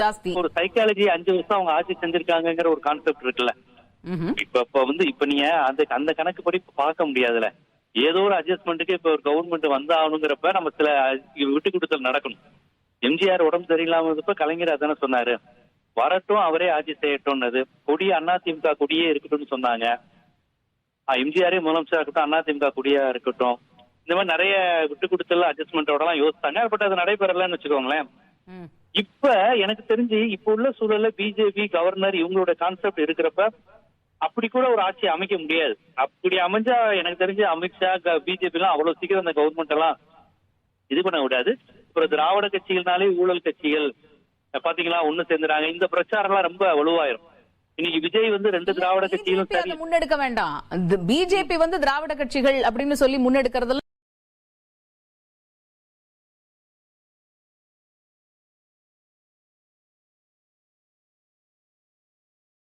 ஜாஸ்தி. ஒரு சைக்காலஜி 5 வருஷம் அவங்க ஆட்சி செஞ்சிருக்காங்கிற ஒரு கான்செப்ட் இருக்குல்ல. இப்ப நீங்க அந்த கணக்குப்படி பார்க்க முடியாதுல. ஏதோ ஒரு அட்ஜஸ்ட்மெண்ட்டுக்கு இப்ப ஒரு கவர்மெண்ட் வந்தாகணுங்கிறப்ப நம்ம சில விட்டு கொடுத்தல் நடக்கணும். எம்ஜிஆர் உடம்பு சரியில்லாம இருந்தப்ப கலைஞர் அதானே சொன்னாரு, வரட்டும் அவரே ஆட்சி செய்யட்டும்னது. கொடிய அதிமுக கொடியே இருக்கட்டும்னு சொன்னாங்க. எம்ஜிஆரே முதலமைச்சரா இருக்கட்டும், அதிமுக கொடியா இருக்கட்டும். இந்த மாதிரி நிறைய விட்டு கொடுத்தல் அட்ஜஸ்ட்மெண்டோட எல்லாம் யோசித்தாங்க. பட் அது நடைபெறலன்னு வச்சுக்கோங்களேன். இப்ப எனக்கு தெரிஞ்சு இப்ப உள்ள சூழல்ல பிஜேபி கவர்னர் இவங்களோட கான்செப்ட் இருக்கிறப்ப அப்படி கூட ஒரு ஆட்சி அமைக்க முடியாது. அப்படி அமைஞ்சா எனக்கு தெரிஞ்சு அமித்ஷா பிஜேபி எல்லாம் அவ்வளவு சீக்கிரம் அந்த கவர்மெண்ட் எல்லாம் இது பண்ண விடாது. அப்புறம் திராவிட கட்சிகள்னாலே ஊழல் கட்சிகள் பாத்தீங்களா ஒண்ணு சேர்ந்துறாங்க. இந்த பிரச்சாரம் எல்லாம் ரொம்ப வலுவாயிரும். இன்னைக்கு விஜய் 2 திராவிட கட்சிகளும் முன்னெடுக்க வேண்டாம். பிஜேபி திராவிட கட்சிகள் அப்படின்னு சொல்லி முன்னெடுக்கிறதுல